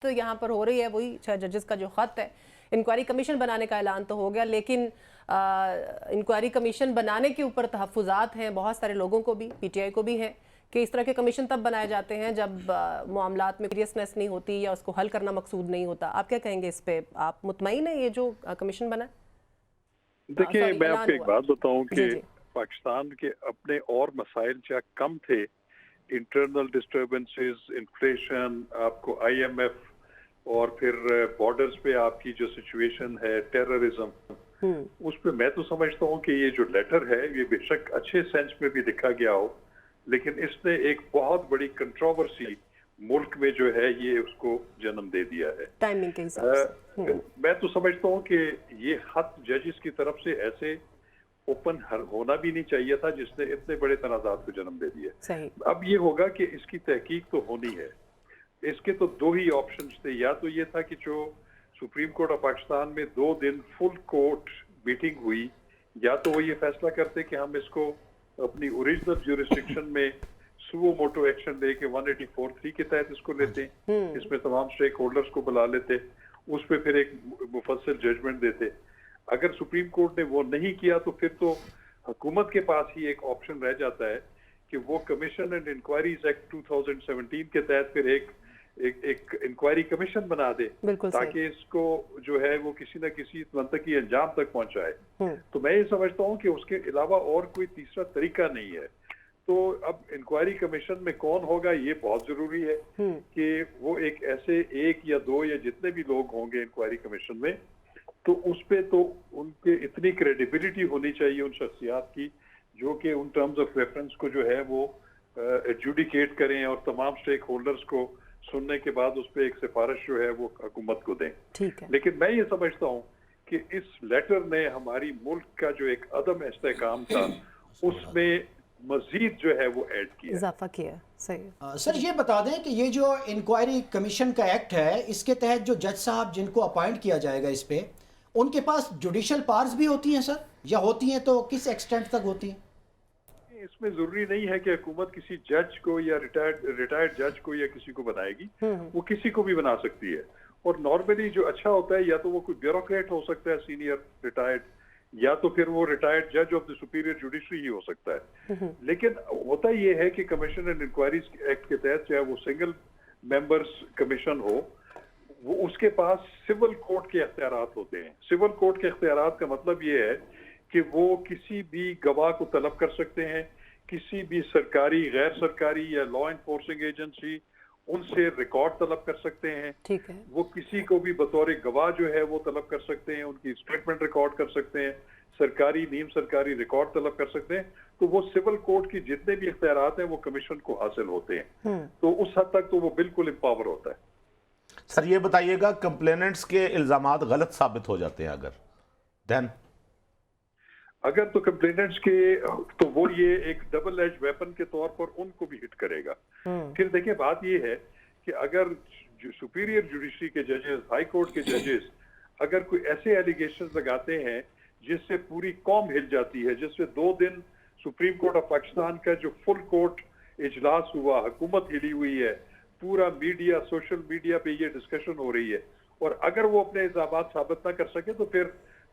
یہاں پر ہو رہی ہے وہی 6 ججز کا جو خط ہے، انکوائری کمیشن بنانے کا اعلان تو ہو گیا، لیکن انکوائری کمیشن بنانے کے اوپر تحفظات ہیں بہت سارے لوگوں کو بھی، پی ٹی آئی کو بھی ہے کہ اس طرح کے کمیشن تب بنائے جاتے ہیں جب معاملات میں سیریسنس نہیں ہوتی یا اس کو حل کرنا مقصود نہیں ہوتا۔ آپ کیا کہیں گے اس پہ؟ آپ مطمئن ہیں یہ جو کمیشن بنا؟ دیکھیں میں آپ کو ایک ہوا بات بتاؤں کہ جی پاکستان کے اپنے اور مسائل چاہے کم تھے، انٹرنل ڈسٹربنسز، انفلیشن، آپ کو آئی ایم ایف اور پھر بارڈرز پہ آپ کی جو سچویشن ہے، ٹیررزم، اس پہ میں تو سمجھتا ہوں کہ یہ جو لیٹر ہے یہ بے شک اچھے سینس میں بھی لکھا گیا ہو، لیکن اس نے ایک بہت بڑی کنٹروورسی ملک میں جو ہے یہ اس کو جنم دے دیا ہے۔ ٹائمنگ کے حساب سے میں تو سمجھتا ہوں کہ یہ خط ججز کی طرف سے ایسے اوپن ہونا بھی نہیں چاہیے تھا جس نے اتنے بڑے تنازعات کو جنم دے دیا۔ صحیح۔ اب یہ ہوگا کہ اس کی تحقیق تو ہونی ہے، اس کے تو دو ہی آپشنز تھے، یا تو یہ تھا کہ جو سپریم کورٹ آف پاکستان میں 2 دن فل کورٹ میٹنگ ہوئی، یا تو وہ یہ فیصلہ کرتے کہ ہم اس کو اپنی اوریجنل جورسڈکشن میں سو موٹو ایکشن لے کے 184(3) کے تحت اس کو لیتے ہیں، اس میں تمام سٹیک ہولڈرز کو بلا لیتے، اس پہ پھر ایک مفصل ججمنٹ دیتے۔ اگر سپریم کورٹ نے وہ نہیں کیا تو پھر تو حکومت کے پاس ہی ایک آپشن رہ جاتا ہے کہ وہ کمیشن اینڈ انکوائریز ایکٹ 2017 کے تحت پھر ایک انکوائری کمیشن بنا دے تاکہ اس کو جو ہے وہ کسی نہ کسی منطقی انجام تک پہنچائے۔ تو میں یہ سمجھتا ہوں کہ اس کے علاوہ اور کوئی تیسرا طریقہ نہیں ہے۔ تو اب انکوائری کمیشن میں کون ہوگا یہ بہت ضروری ہے کہ وہ ایک ایسے 1 یا 2 یا جتنے بھی لوگ ہوں گے انکوائری کمیشن میں، تو اس پہ تو ان کے اتنی کریڈیبلٹی ہونی چاہیے ان شخصیات کی جو کہ ان ٹرمز آف ریفرنس کو جو ہے وہ ایڈجوڈیکیٹ کریں اور تمام سٹیک ہولڈرز کو سننے کے بعد اس پہ ایک سفارش جو ہے وہ حکومت کو دیں۔ لیکن میں یہ سمجھتا ہوں کہ اس لیٹر نے ہماری ملک کا جو ایک عدم استحکام تھا اس میں مزید جو ہے وہ ایڈ کیا، اضافہ کیا۔ صحیح۔ سر یہ بتا دیں کہ یہ جو انکوائری کمیشن کا ایکٹ ہے اس کے تحت جو جج صاحب جن کو اپائنٹ کیا جائے گا اس پہ، ان کے پاس جوڈیشل پاورز بھی ہوتی ہیں سر، یا ہوتی ہیں تو کس ایکسٹینٹ تک ہوتی ہیں؟ اس میں ضروری نہیں ہے کہ حکومت کسی جج کو یا ریٹائرڈ جج کو یا کسی کو بنائے گی، وہ کسی کو بھی بنا سکتی ہے، اور نارملی جو اچھا ہوتا ہے یا تو وہ کوئی بیوروکریٹ ہو سکتا ہے سینئر ریٹائرڈ، یا تو پھر وہ ریٹائرڈ جج آف دی سپیریئر جوڈیشری ہی ہو سکتا ہے۔ لیکن ہوتا یہ ہے کہ کمیشن اینڈ انکوائریز ایکٹ کے تحت چاہے وہ سنگل ممبرز کمیشن ہو، وہ اس کے پاس سول کورٹ کے اختیارات ہوتے ہیں۔ سول کورٹ کے اختیارات کا مطلب یہ ہے کہ وہ کسی بھی گواہ کو طلب کر سکتے ہیں، کسی بھی سرکاری، غیر سرکاری یا لا انفورسنگ ایجنسی ان سے ریکارڈ طلب کر سکتے ہیں، وہ کسی کو بھی بطور گواہ جو ہے وہ طلب کر سکتے ہیں، ان کی اسٹیٹمنٹ ریکارڈ کر سکتے ہیں، سرکاری نیم سرکاری ریکارڈ طلب کر سکتے ہیں۔ تو وہ سول کورٹ کی جتنے بھی اختیارات ہیں وہ کمیشن کو حاصل ہوتے ہیں، تو اس حد تک تو وہ بالکل امپاور ہوتا ہے۔ سر یہ بتائیے گا کمپلیننٹس کے الزامات غلط ثابت ہو جاتے ہیں اگر تو کمپلیننٹس کے تو وہ یہ ایک ڈبل ایج ویپن کے طور پر ان کو بھی ہٹ کرے گا۔ پھر دیکھیں بات یہ ہے کہ اگر سپیریئر جوڈیشری کے ججز، ہائی کورٹ کے ججز اگر کوئی ایسے ایلیگیشنز لگاتے ہیں جس سے پوری قوم ہل جاتی ہے، جس سے 2 دن سپریم کورٹ آف پاکستان کا جو فل کورٹ اجلاس ہوا، حکومت ہلی ہوئی ہے، پورا میڈیا، سوشل میڈیا پہ یہ ڈسکشن ہو رہی ہے، اور اگر وہ اپنے الزامات ثابت نہ کر سکے تو پھر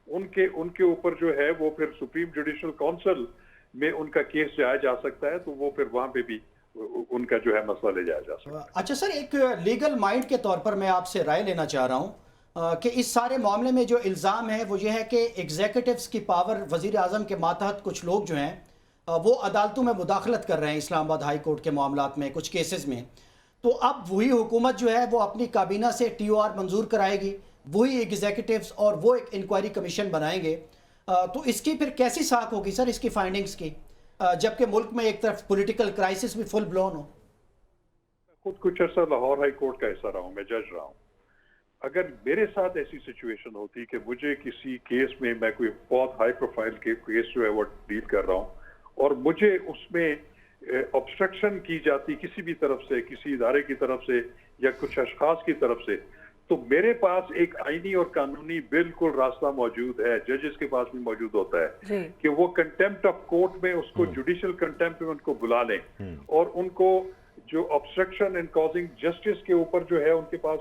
ان کے اوپر جو ہے وہ پھر سپریم جوڈیشل کونسل میں ان کا کیس جایا جا سکتا ہے، تو وہ پھر وہاں پہ بھی ان کا جو ہے مسئلہ لے جایا جا سکتا ہے۔ اچھا سر، ایک لیگل مائنڈ کے طور پر میں آپ سے رائے لینا چاہ رہا ہوں کہ اس سارے معاملے میں جو الزام ہے وہ یہ ہے کہ ایگزیکٹوز کی پاور، وزیر اعظم کے ماتحت کچھ لوگ جو ہیں وہ عدالتوں میں مداخلت کر رہے ہیں، اسلام آباد ہائی کورٹ کے معاملات میں کچھ کیسز میں، تو اب وہی حکومت جو ہے وہ اپنی کابینہ سے ٹی او آر منظور کرائے گی، وہی ایگزیکٹوز اور وہ ایک انکوائری کمیشن بنائیں گے، تو اس کی پھر کیسی ساکھ ہوگی سر اس کی فائنڈنگز کی، جبکہ ملک میں ایک طرف پولیٹیکل کرائسس بھی فل بلون ہو؟ خود کچھ عرصہ لاہور ہائی کورٹ کا حصہ رہا ہوں، میں جج رہا ہوں۔ اگر میرے ساتھ ایسی سچویشن ہوتی کہ مجھے کسی کیس میں، میں کوئی بہت ہائی پروفائل کیس جو ہے وہ ڈیل کر رہا ہوں، اور مجھے اس میں obstruction کی جاتی کسی بھی طرف سے، کسی ادارے کی طرف سے یا کچھ اشخاص کی طرف سے، تو میرے پاس ایک آئینی اور قانونی بالکل راستہ موجود ہے، ججز کے پاس بھی موجود ہوتا ہے کہ وہ کنٹیمپٹ آف کورٹ میں اس کو جوڈیشل کنٹیمپٹ میں ان کو بلا لیں، اور ان کو جو obstruction in causing justice کے اوپر جو ہے ان کے پاس